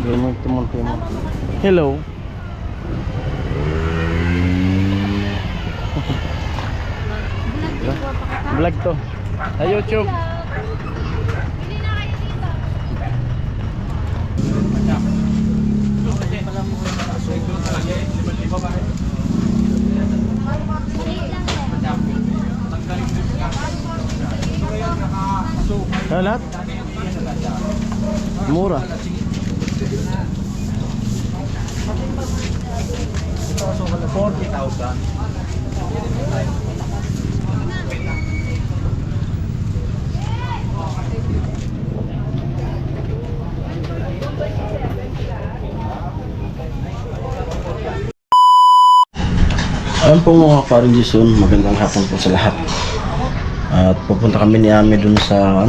Hello. Vlog to sa YouTube. Lahat? Mura. Ayan po mga paring Jason, magandang hapon po sa lahat. At pupunta kami ni Ami dun sa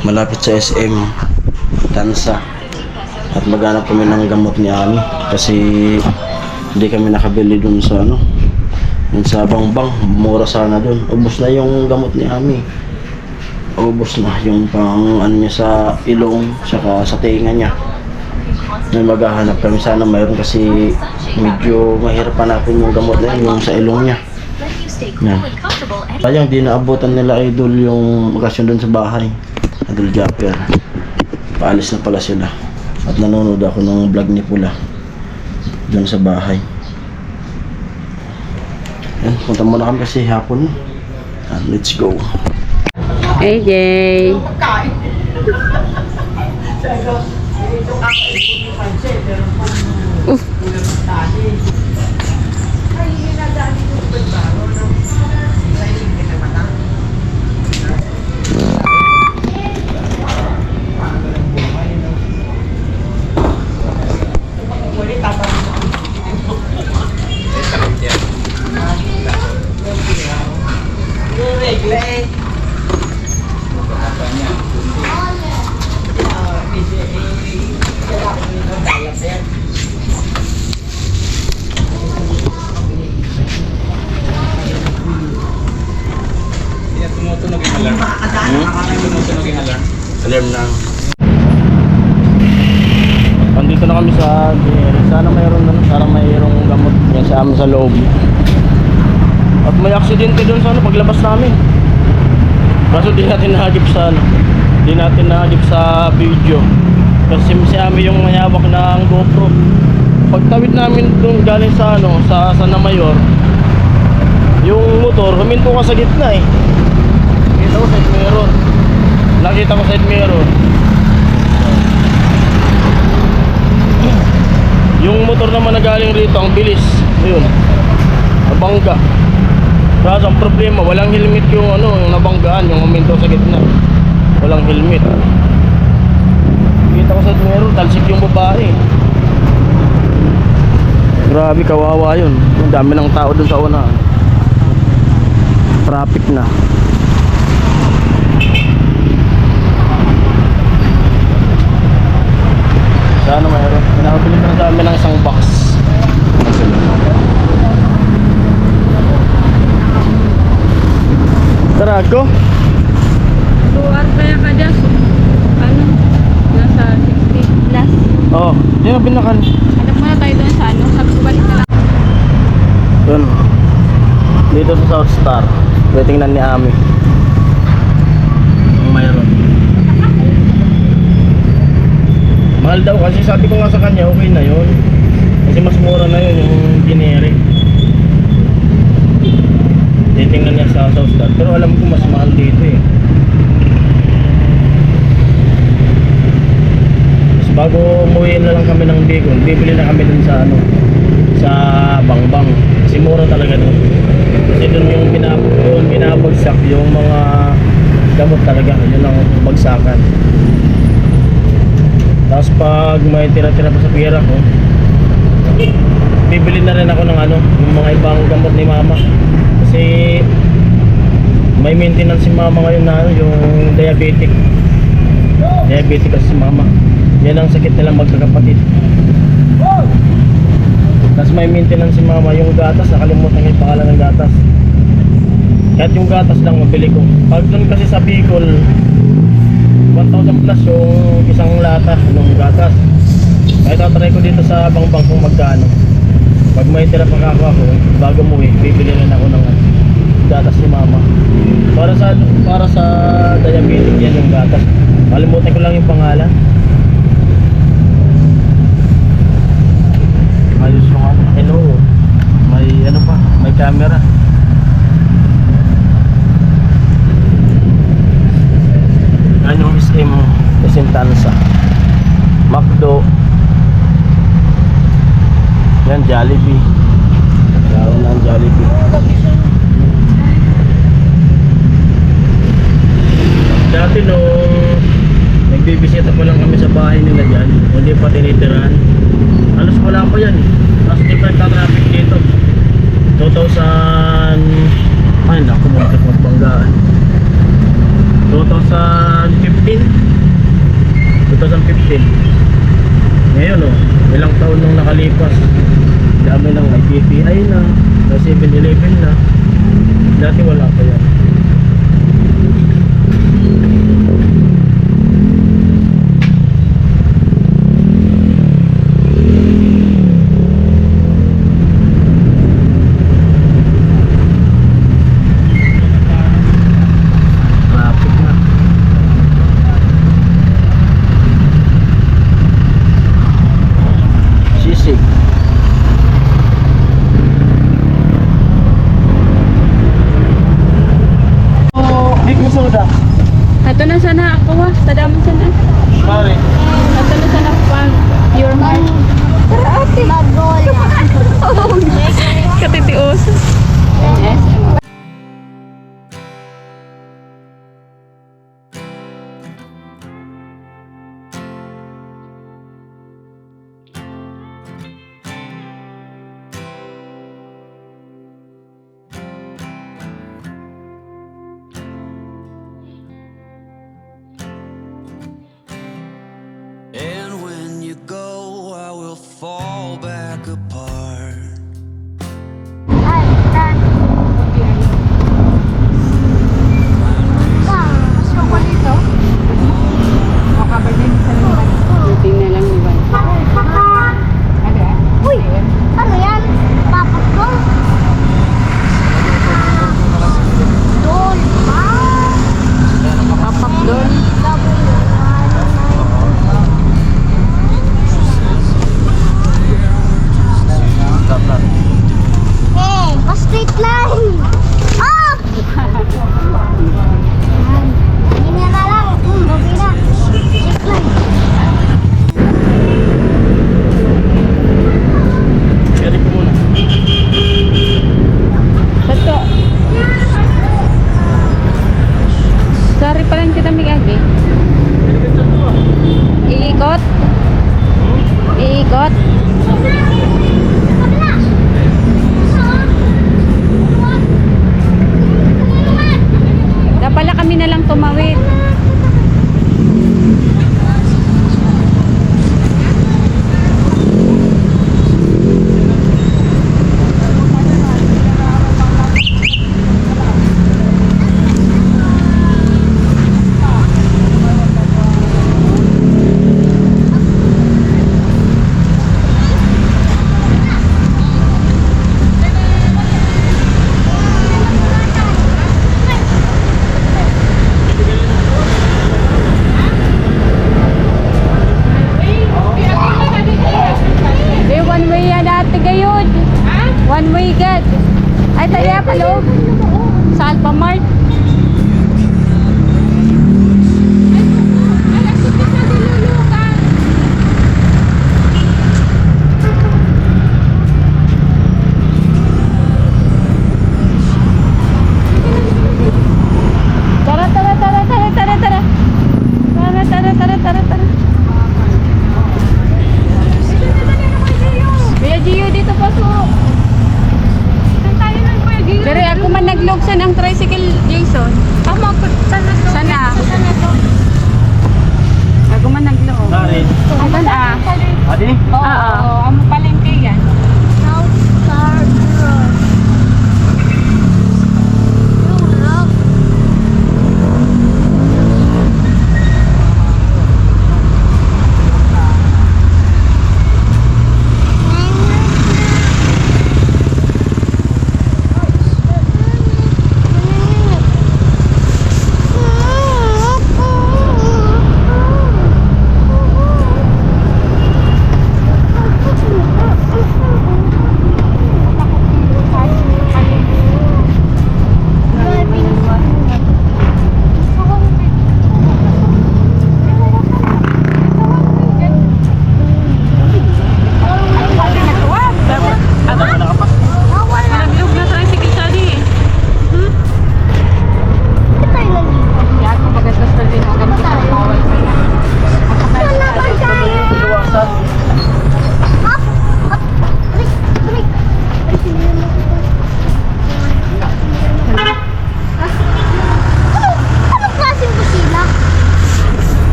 malapit sa SM Tansa. At maghanap kami ng gamot ni Ami kasi hindi kami nakabili dun sa dun sa Bangbang. Mura sana dun. Ubos na yung gamot ni Ami. Ubos na yung pang niya sa ilong saka sa tenga niya. May maghahanap kami, sana mayroon kasi medyo mahirap hanapin yung gamot na yun, yung sa ilong niya. Yan. Sayang di naabutan nila Idol yung okasyon dun sa bahay. Idol Japper. Paalis na pala sila. At nanonood ako ng vlog ni Pula dun sa bahay. Yan, punta muna kami kasi hapon. And let's go. AJ. Alarm na. Andito na kami sa sana mayroong gamot niya sa amin sa loob. At may aksidente doon sa paglabas namin. Kaso di natin nahagip sa video. Kasi si Ami yung may hawak ng GoPro. Pagtawid namin doon galing sa sa Namayor, yung motor huminto ka sa gitna eh. Kita ko side mirror. Nakita ko side mirror. Yung motor naman na galing rito, ang bilis. Ayun. Nabangga. Kaso ang problema, walang helmet yung yung nabanggaan, yung huminto sa gitna. Walang helmet. Nakita ko side mirror, talsik yung babae. Grabe, kawawa yun. Ang dami ng tao dun sa una. Traffic na. Sana mayroon. Pinakabili ko na sa amin ng isang box. Tarago? Luar kaya ka dyan. Nasa 60 plus. Oo, yun ang binakan. Hanap muna tayo doon sa sabi ko balik na lang. Doon. Dito sa South Star. Tingnan ni Ami. Kung mayroon. Mahal daw kasi sabi ko nga sa kanya okay na yun. Kasi mas mura na yun yung generic. Titingnan niya sa South Star. Pero alam ko mas mahal dito eh. Tapos bago umuwi na lang kami ng Bicol, bibili na kami dun sa sa Bangbang. Kasi mura talaga dun. Kasi dun yung binabagsak yung mga gamot talaga. Yun ang bagsakan. Tapos pag may tira-tira pa sa pera ko, bibili na rin ako ng yung mga ibang gamot ni mama. Kasi may maintenance si mama ngayon na yung diabetic. Diabetic kasi si mama. Yan ang sakit nilang magkakapatid. Tapos may maintenance si mama, yung gatas, nakalimutan yung pangalan ng gatas. Kahit yung gatas lang mabili ko. Pag doon kasi sa Bicol, 1,500 plus yung isang lata ng gatas. Kaya tatry ko dito sa bangbang kung magkano. Pag may tira pagkakawa ko, bago muwi, bibili rin ako ng gatas ni mama. Para sa diabetic yan yung gatas. Kalimutan ko lang yung pangalan. Ayos yung ano. Hello. May ano pa, may camera. Yan yung SM Tansa. McDo. Yan, Jollibee. Laro na ang Jollibee. Dati nung nagbibisita pa lang kami sa bahay nila dyan, hindi pa tinitirahan. Halos wala pa yan eh. Tapos di pa nagka-traffic dito. 2000... Ay naku, bakit magbanggaan. 2015. Ngayon oh, ilang taon nung nakalipas. Dami lang, may PPI na, may 7-Eleven na. Dati wala pa yan. Traffic na. Sisig. Big soda. Ato na sana ako wa. Tadaman sana. Pare. Ato na sana pag your heart. Ate. Magola. Katitios. Yes. And when you go, I will fall back apart.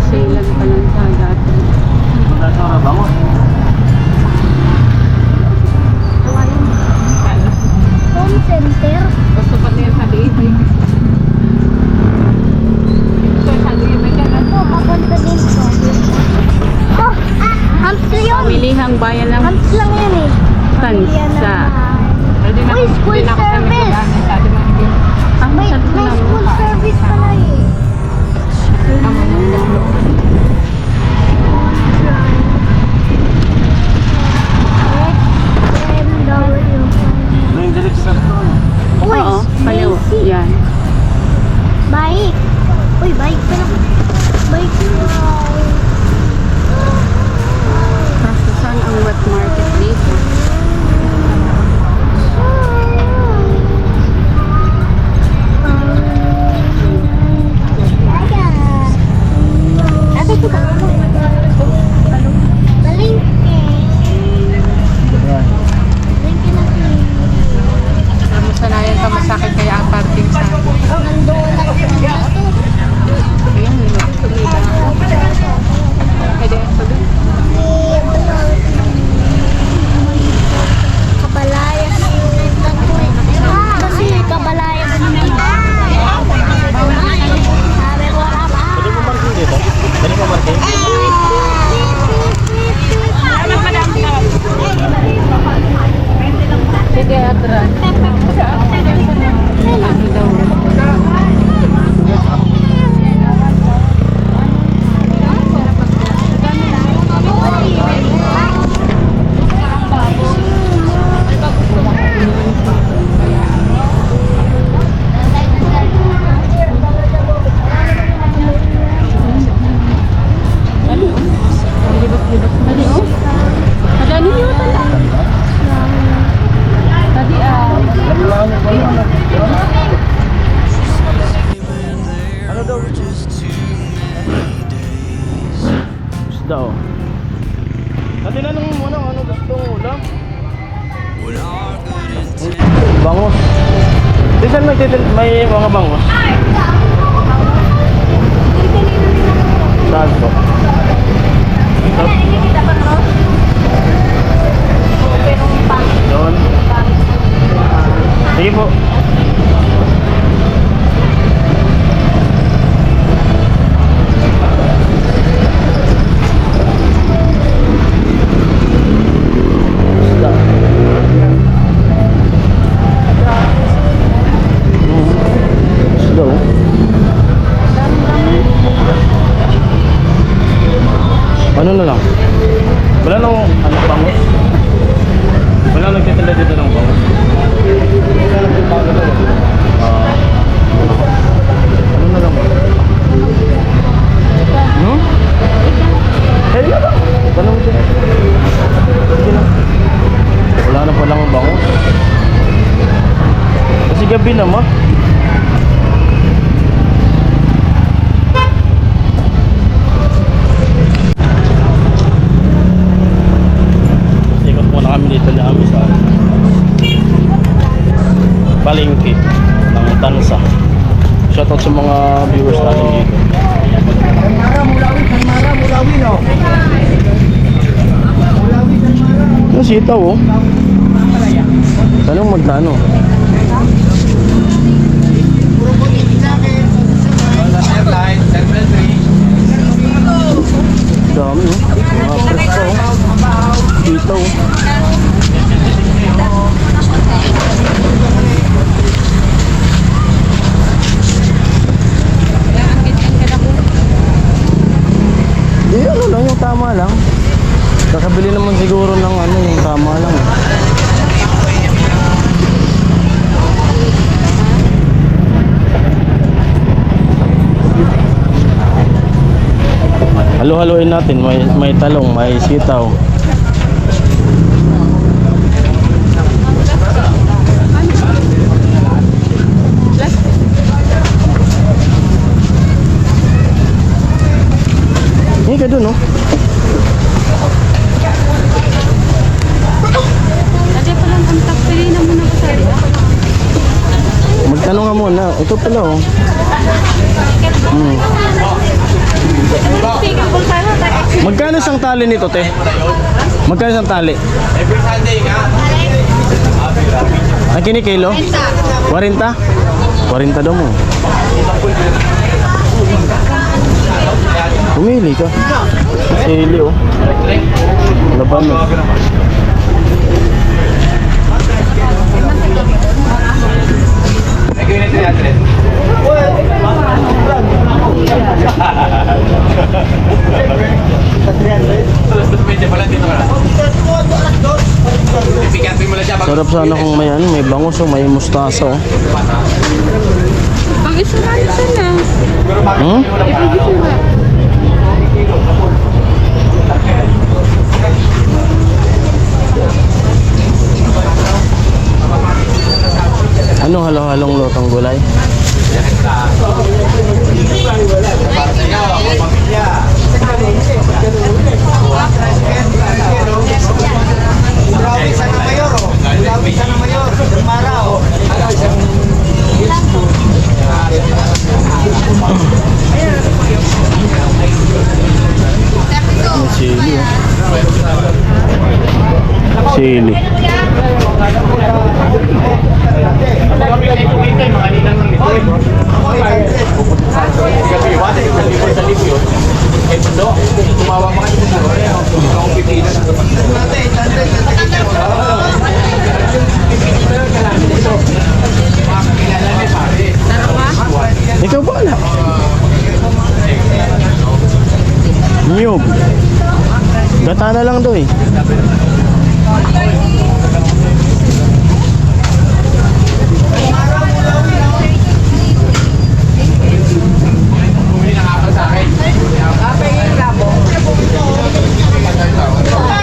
Wholesalan pa lang sa dati. Wala sa oras bango. Home center. Gusto pa niya sa Daisy. So, sa Daisy ka na to. Papunta din ko. Oh, Hams yun. Pamilihang bayan lang. Hams lang yun eh. Tansa. Uy, school service. Ah, May school service pala eh. Ano yung direct sa to? Uy, Oo, paliw. Daisy. Yan. Bike. Uy, bike pala. Bike. Kaso saan ang wet market dito? Masanayan ka masakit kaya ang parking sa akin. Ayan, tumida. Pwede yan pa doon. Kabalaya. Kasi kabalaya ba naman? Sabi ko wala ba? Pwede mo marking dito? Pwede mo marking? Sige, atras. Ano daw? Dali, oh. Madali yun pala. Tadi, Ano daw? Isda oh. Dati na nung muna ano gusto mo ulam? Bangos. Di saan may mga bangos? Saan po? Doon. Sige po. Isda. Isda oh. Ano na lang? Wala nang ano bangus? Wala nagtitinda dito ng bangus? Ano na lang? Hmm? Pwede na ba? Tanong mo sila. Sige na. Wala na palang bangus. Kasi gabi naman. Ikot muna kami dito na kami sa palengke ng Tansa. Shoutout sa mga viewers natin dito. Yung sitaw oh. Tanong magnano. Dami oh. Mga presko oh. Sitaw oh. Di ano lang yung tama lang. Kakabili naman siguro ng ano yung tama lang. Halo-haloin natin, may talong, may sitaw. Hindi ka dun, no? Tadi pa lang ang taxi na muna ko sa Magtanong ka muna. Ito pala, oh. Magkano isang tali nito, te? Magkano isang tali? Every Sunday nga. Ang kinikilo? 40? 40 daw mo. Pumili ka. Sili oh. Laban mo. Sarap sana kung may ano, may bangus oh, may mustasa oh. Ang isa na na. Hmm? Anong halo-halong lotong gulay? May sili oh. Sili. Ikaw ba na? Nyug. Gata na lang doon eh.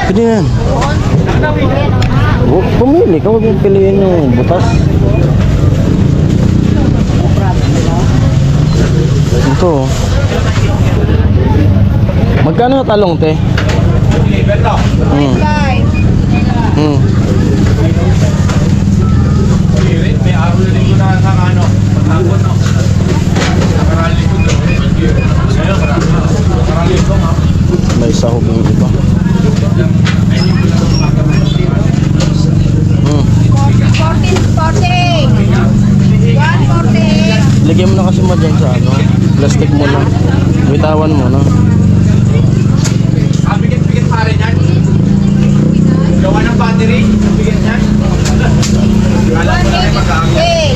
Pwede na yan. Pumili ka, huwag mong piliin yung butas. Ito oh. Magkano na talong, te? Hmm. May araw na rin ko na sa ano, paghapon no. Nakarali ko doon. Nakarali ko nga. May sahog yung iba. Hmm. 140. Lagyan mo na kasi mo dyan sa ano. Plastic mo na. Bitawan mo na. Bigyan pa rin yan. Gawa ng battery. Bigyan yan. Alam mo na rin mag-aangin.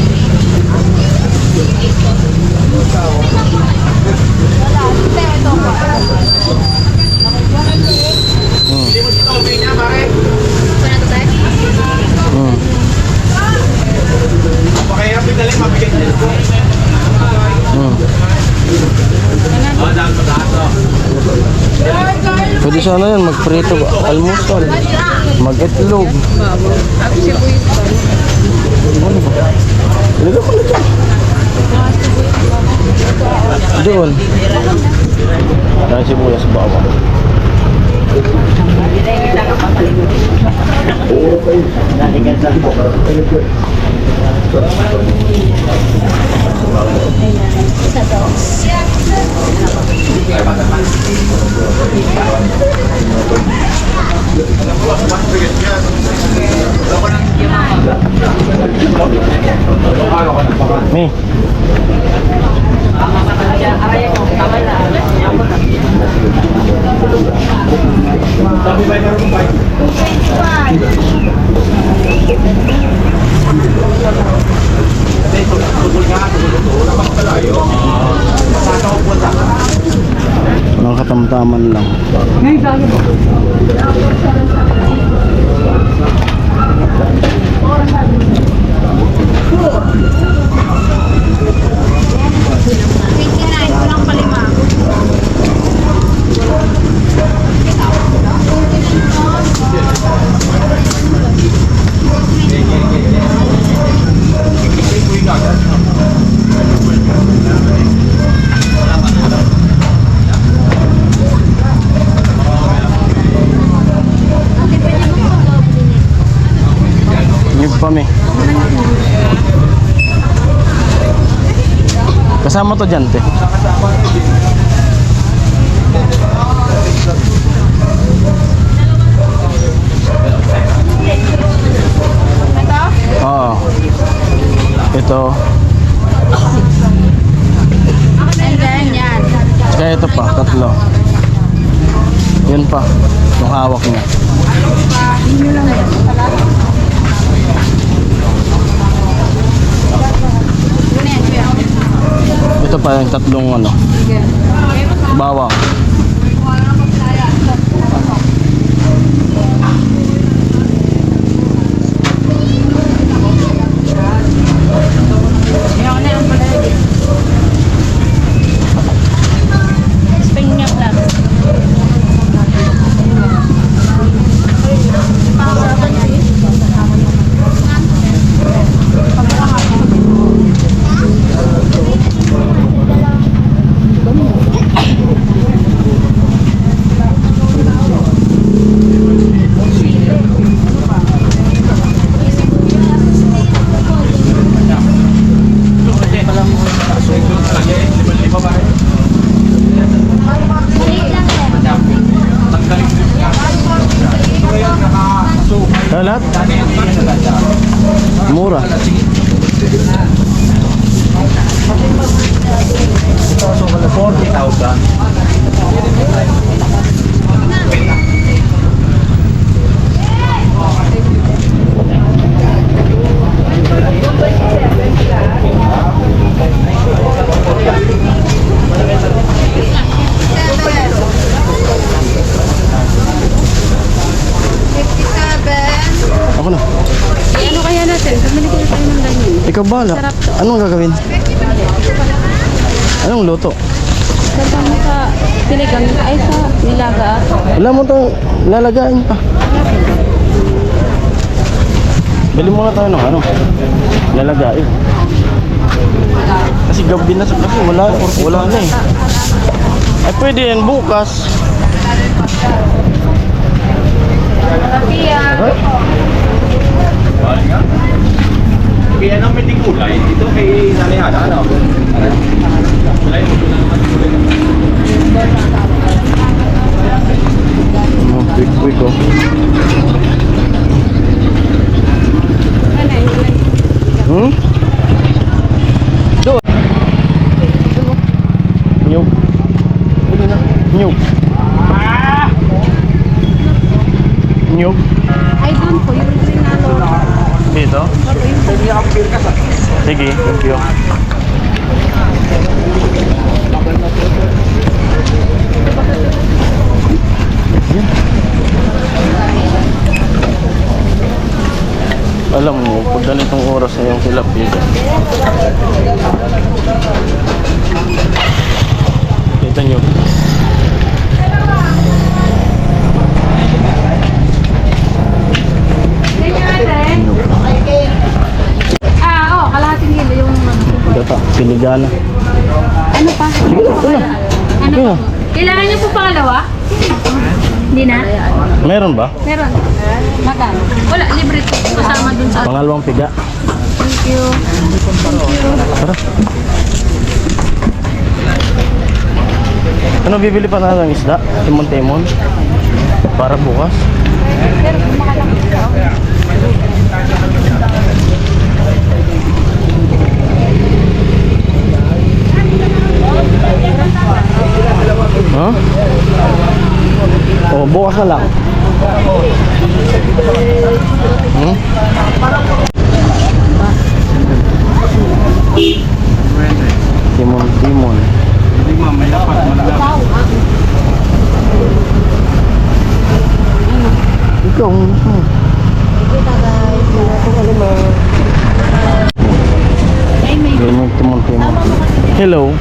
Hindi mo dito, okay niya, pare. Hmm. Pakahirap yung daling, mabigat yan. Hmm. Dahil sa plato. Pwede sana yan, magprito, almusal, mag-itlog. Ano ba? Ilagay mo na dyan. Doon. Dahil sibuyas bawang. Nih. Mga katamtaman lang. Kami. Kasama to dyan, te. tatlo. Yun pa, yung hawak niya. Ito pa yung tatlong ano, bawang. Spring niya lang. Lahat? Mura. So, 40,000. Ako na. Ano kaya natin? Bumili kaya tayo ng ganyan. Ikaw bahala. Sarap to. Anong gagawin? Anong luto? Kasama sa sinigang ay sa nilaga. Wala mo itong lalagain pa. Bili muna tayo ng ano, lalagain. Kasi gabi na kasi wala na eh. Ay pwede yan bukas. Balik nga. Kaya nang may kulay, ito kay Nanay Hana, ano? Kulay mo na naman kulay. Quick oh. Hmm? Doon. Nyug. Bili na. Nyug. Nyug. Ay, doon po. Yung sinalo. Dito? Sige, thank you. Yan. Alam mo, pag ganitong oras na yung tilapia. Kita nyo. Kalahating kilo yung Gata, pinigana. ano pa? Sige na, ito na. Ano Sige pa? na. Kailangan niyo po pangalawa? Hindi na? Meron ba? Meron. Magkano? Wala, libre po. Kasama dun sa... Pangalawang piga. Thank you. Tara. Ano bibili pa na ng isda? Timon-timon? Para bukas? Pero kumakalaki ka. Ha? Oh, bukas na lang. Hmm? Timon-timon. Hindi ma'am, may dapat malalaman. Ikaw, Ay, may... timon-timon. Hello.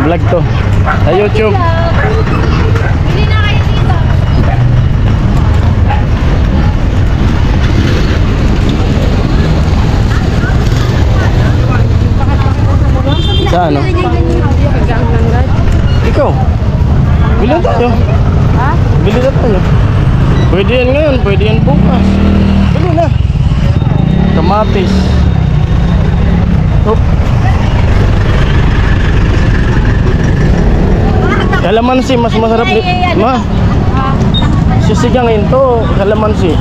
Vlog to. Sa YouTube. Hindi na kayo dito. Sa ano? Ikaw. Bili tayo. Ha? Bili na tayo. Pwede yan ngayon, pwede yan bukas. Bili na. Kamatis. Oh. Kalamansi mas masarap ni ma. Sisigangin to, kalamansi.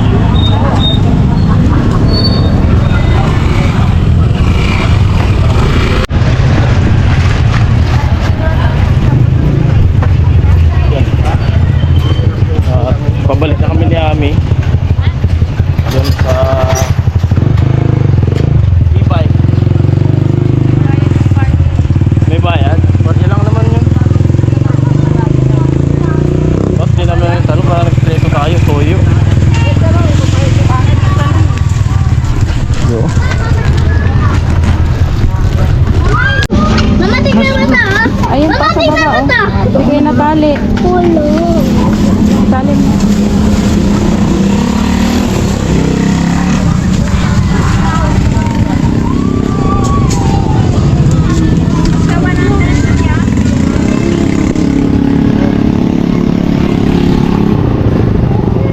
Ayun pa sa baba, oh. Hindi kayo natali. Tali mo.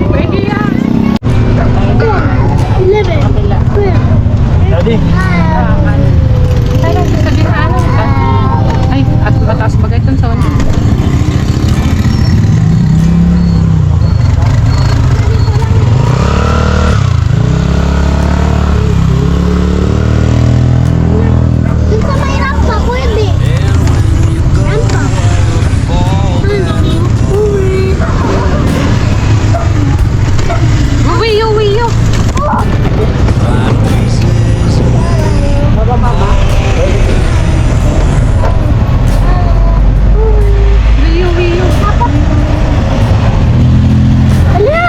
Pwede yan. Daddy. Tayo sa gitna. Ay, at mataas bagay itong sa wala. Dun sa may rampa, pwede. Rampa. Wiyo, wiyo. Wiyo, wiyo. Ala!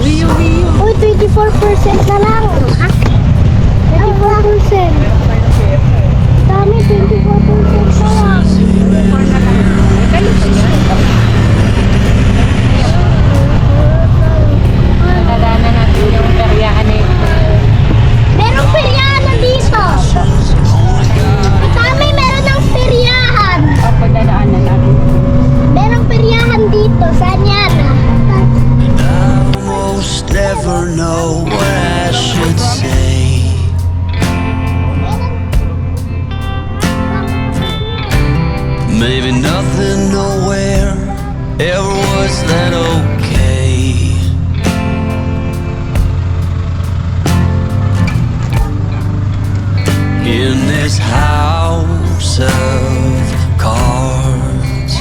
Wiyo, wiyo. Uy, 24% na lang. 24%. Dami, 24% na lang. Nadaanan natin yung peryahan eh. Merong peryahan na dito. Dami, meron ng peryahan. Pagdadaanan natin. Merong peryahan dito. Saan yan? Almost never know what I should say. Maybe nothing, nowhere ever was that okay. In this house of cards,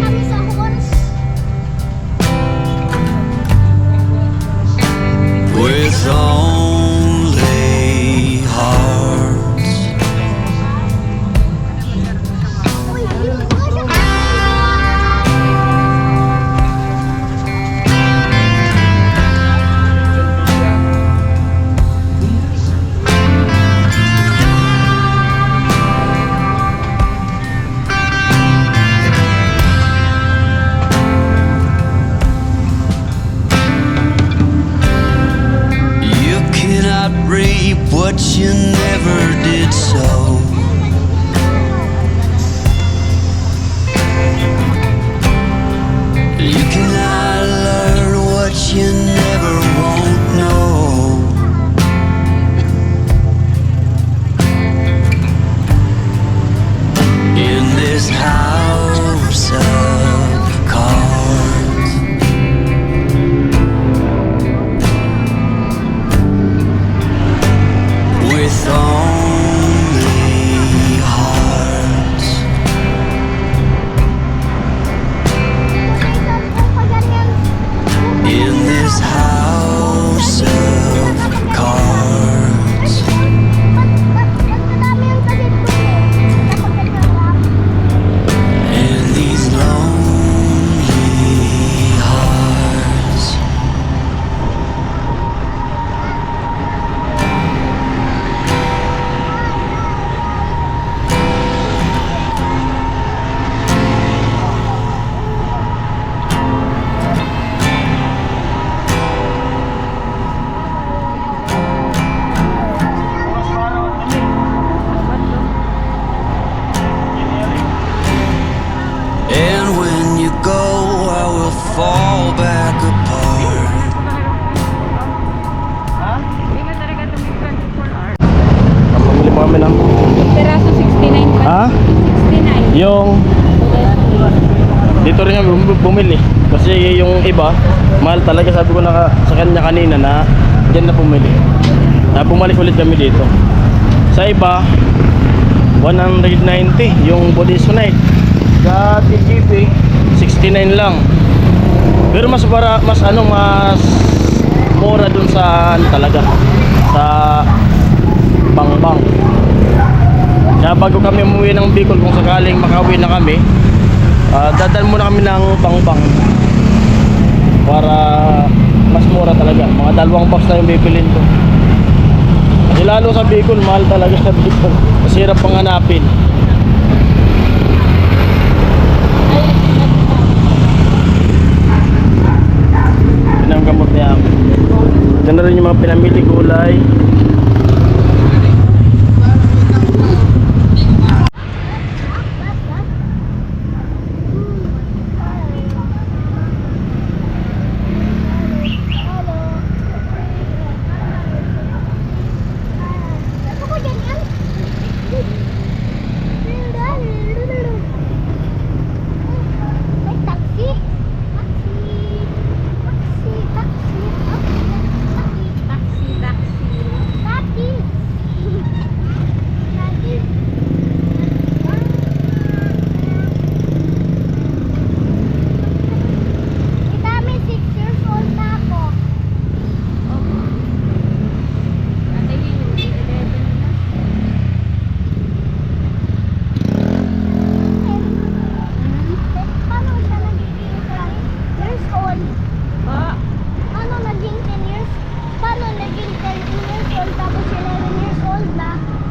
Kami sa horse. with only hearts. Uy, yun po siya. You cannot reap what you never did sow. You cannot learn what you never won't know. In this house of cards, with only hearts. In this house of cards, and these lonely hearts. And when you go, I will fall back apart. Hindi ka talaga tumigil 24 hours. Mamili pa kami ng... Peraso 69 pa. Ha? 69. Yung... Dito rin kami bumili. Kasi yung iba, mahal talaga. Sabi ko na sa kanya kanina na dyan na bumili. Bumalik ulit kami dito. Sa iba, 190 yung body sonite. Sa TGP, 69 lang. Pero mas mura dun sa talaga sa Bangbang. Kaya bago kami umuwi ng Bicol, kung sakaling makauwi na kami, dadaan muna kami ng Bangbang para mas mura talaga. Mga 2 box na yung bibilin ko. Kasi lalo sa Bicol, mahal talaga sa Bicol. Masirap pang hanapin. na rin yung mga pinamili gulay.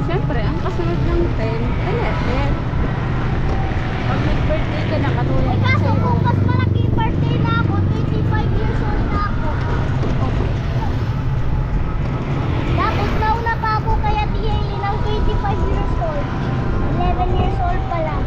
Siyempre, ang kasunod ng 10, 11. Pag nag-birthday ka na, katulad Eh, kaso kung mas malaki yung birthday na ako, 25 years old na ako. Tapos nauna pa ako kaya tiyeli ng 25 years old. 11 years old pa lang.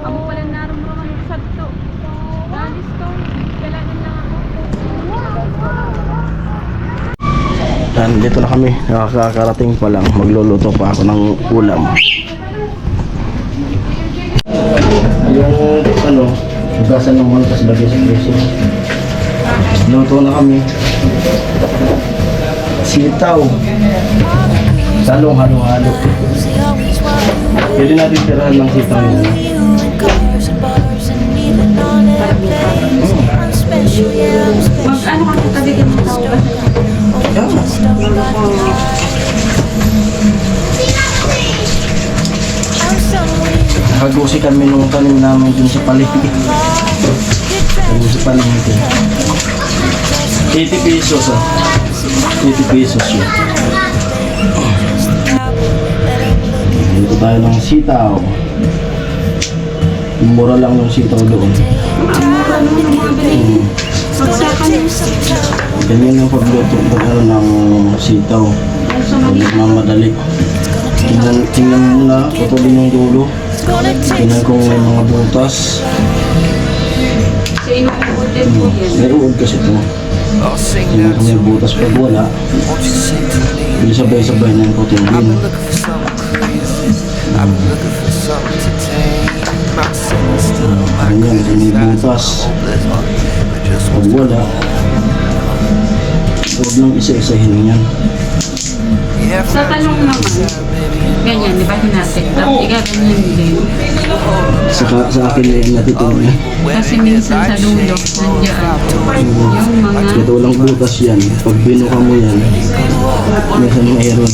Ako pala narumuraman sa to. Dalis to. Kailangan lang ako. Yan, dito na kami. Nakakarating pa lang. Magluluto pa ako ng ulam. Yung ano, hugasan ng mga tas lagay sa preso. Luto na kami. Sitaw. Salong halo-halo. Pwede natin tirahan ng sitaw yun. Mag-ano ka kabigyan mo tao ba? Nakagusi kami nung tanim namin dun sa palengke. Sa palengke. 80 pesos ah. 80 pesos yun. Dito tayo ng sitaw. Mura lang yung sitaw doon. Ganyan yung pagluto pag ano ng sitaw. Pag mamadali. Tingnan mo na, putulin yung dulo. Tingnan kung may mga butas. Sa inuukod din po yan. May uod kasi ito. Tingnan kung may butas pag wala. Hindi sabay-sabay na yung putulin. Ganyan, kung may butas. Pag wala, huwag nang isa-isahin yan. Sa talong naman, ganyan, di ba hinatik? Tapos ganyan din. Sa akin na yung natitulog. Kasi minsan sa dulo, nandiyan. Yung mga... Ito walang butas yan. Pag binuka mo yan, minsan mayroon.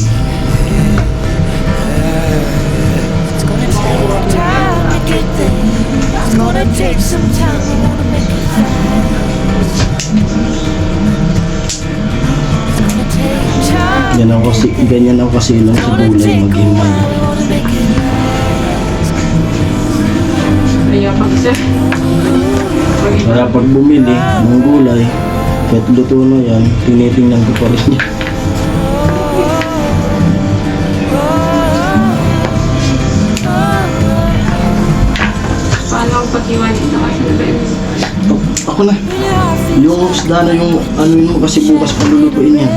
Take some time, I wanna make it fast. Yan ako kasi, ganyan ako kasi lang sa gulay maghimay. Kaya pag siya, Kaya pag bumili ng gulay, kahit luto na yan, tinitingnan ko pa rin yan. paano ang pag-iwanin na kasi Ako na. Yung isda na yung ano yun kasi bukas palulutuin yan.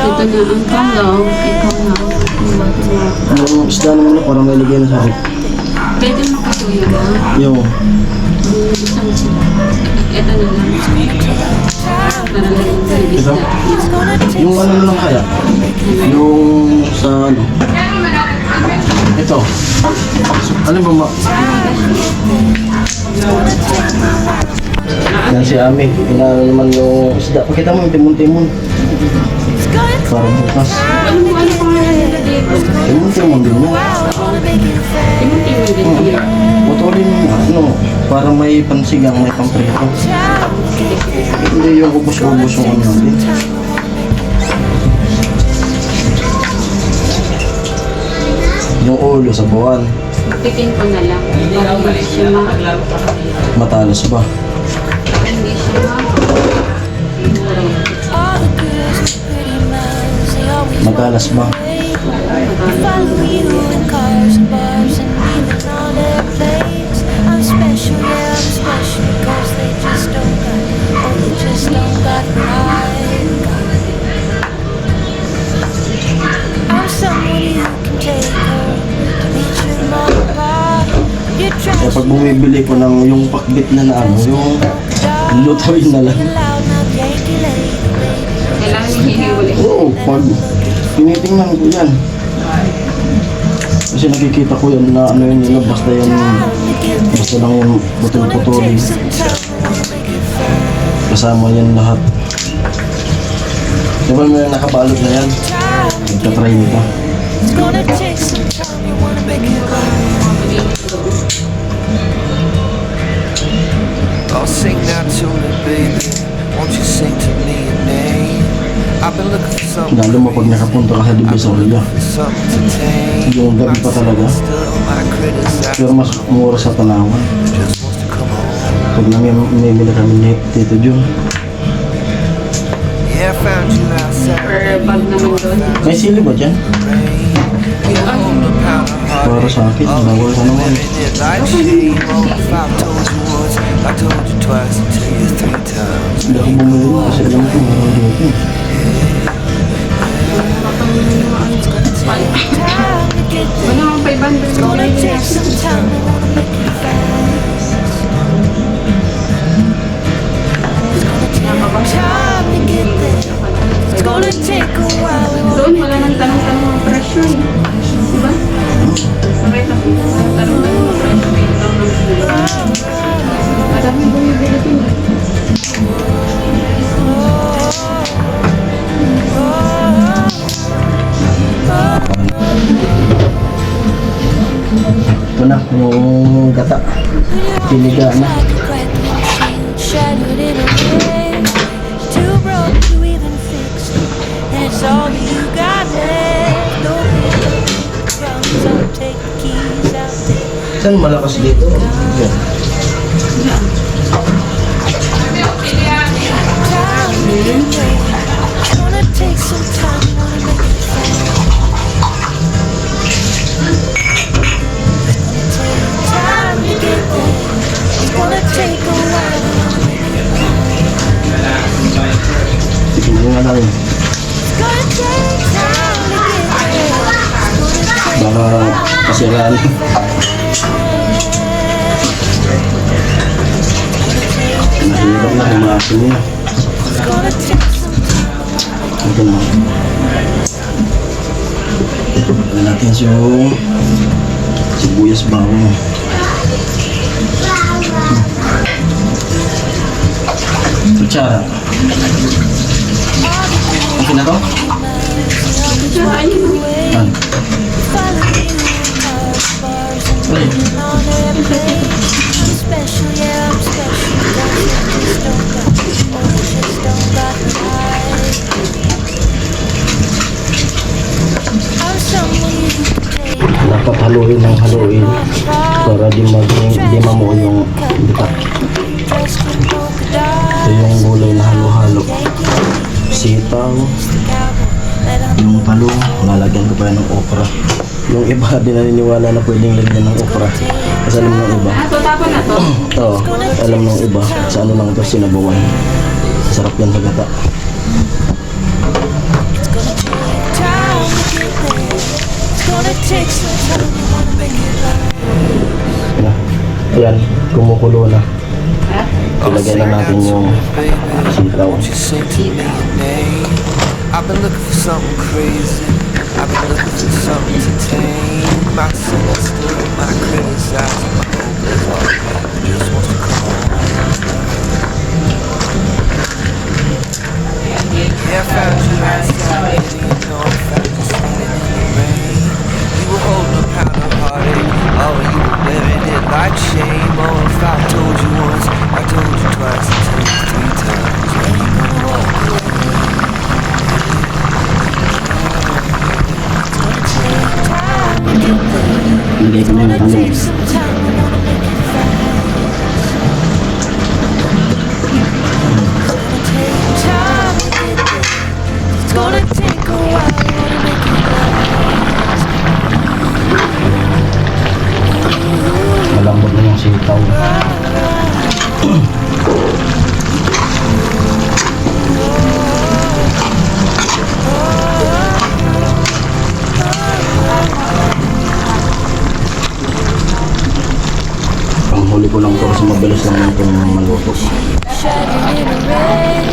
ito na ang kalaw, ikaw na. Yung isda naman na parang may lagay na sa akin. Pwede mo katuyo ba? Yung Ito na lang. Para lang yung ito. Yung ano na lang kaya. Yung sa ano. Ito. Ano ba ma? Yan si Ami. Inaano naman yung isda. Pakita mo yung timon-timon. Parang bukas. ano pangalan nila dito? Timon-timon din yan. Timon-timon din yun. Putulin mo, ano, para may pansigang, may pamprito. Hindi yung ubos-ubos yung ano natin. Yung ulo sa buwan, Tikin ko na lang. Hindi siya matalas ba? Hindi siya All the girls with pretty mouths, they always Matalas ba? follow you in cars and bars and even on airplanes. I'm special, yeah, I'm special, 'cause they just don't got, oh, they just don't got what I got. I'm someone you can take home to meet your mama. You're Kaya trash, pag bumibili ko ng yung pakbit na ano, yung lutuin na lang. you're loud, not Yankee lady, baby. Kailangan hihuli. Oo, pag tinitingnan ko yan. Kasi nakikita ko yan na ano yun nila, basta yan, basta lang yung putol-putulin. Kasama yan lahat. Diba may nakabalot na yan? Nagtatry nito. It's gonna take some time, you wanna make it right. I'll sing that tune, baby. Won't you sing to me your name? I've been looking for something, Lalo mo pag nakapunta ka sa Divisoria, something to tame. yung gabi pa talaga. Still my criticize, Pero mas mura sa Tanawan. just wants to come home. Pag namimili kami ni Tito Jun. Yeah, I found you outside. Per bag naman doon. May sili ba dyan? You hold a pound of heart. Para sa akin, bawal ka naman. Like shame, oh, if I told you once, I told you twice, I tell you 3 times. Hindi ako bumili kasi alam ko meron dito. Wala akong 500 Gonna take some time, I wanna make it fast. Time to get there. It's gonna take a while, we Doon, wala nang tanong-tanong ang presyo eh. Diba? Nakita ko, tanong-tanong ang presyo eh. Madami bumibili din eh. Ito na, yung gata. Piniga na. like a crack in the shield, shattered in a way. Too broke to even fix it, and it's all you got left. No crumbs, I'll take the keys out there. Saan malakas dito? Yan. Time to get there. It's gonna take some time, wanna make it fast. Time to get there. It's gonna take a while. Tignan nga namin. It's gonna take time to get there. Baka kasiraan. Nahirap na, humasin niya. It's gonna take some time. Ito na. Ano natin yung sibuyas bawang. Kutsara. Okay na to? Tsaka ayun, Yan. Follow you in cars, bars, and Uy. even on airplanes. I'm special, yeah, I'm special. Just don't got, oh, just don't got right. I'm someone you can take Dapat haluin ng haluin para di mamuo yung bitak. dressed in polka Ito dots. yung gulay na halo-halo. Yankee Sitaw, cowboy, let 'em yung talong, lalagyan ko pa yan ng okra. Yung iba di naniniwala na pwedeng lagyan ng okra. Kasi alam ng iba. so tapon na to. Ito, alam ng iba. Sa ano lang ito, sinabawan. Sarap yan sa gata. time to get there. It's gonna take some time, you wanna make it right. Ayan. Ayan, kumukulo na. I'll Ilagay sing na that natin yung tune, baby. sitaw. Won't you sing to me your name? I've been looking for something crazy. I've been looking for something to tame. My sin is still my criticize. My hope is all just wants to come home. Yeah, I found you outside, you know, I found you standing in the rain. mabilis lang itong maluto. Shattered in a red,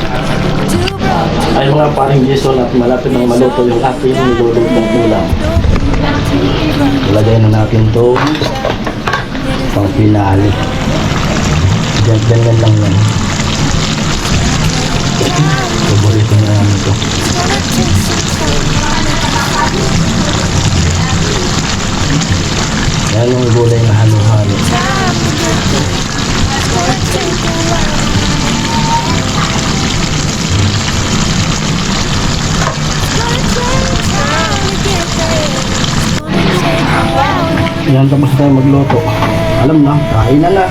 too broke to Ay mga paring Jason at malapit nang maluto yung ating nilulutong ulam. Ilagay na natin to pang pinali. Ganyan lang yan. Paborito na namin ito. Yan yung gulay na halo-halo. Yan, tapos na tayo magluto. Alam na, kain na na.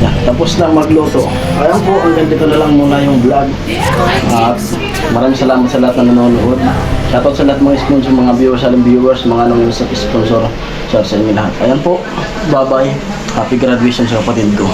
Yan, tapos na magluto. Ayan po, hanggang dito na lang muna yung vlog. At maraming salamat sa lahat na nanonood. Shoutout sa lahat mga sponsor, mga viewers, mga nang sa sponsor. Sa inyo lahat. Ayan po, bye-bye. Happy graduation sa kapatid ko.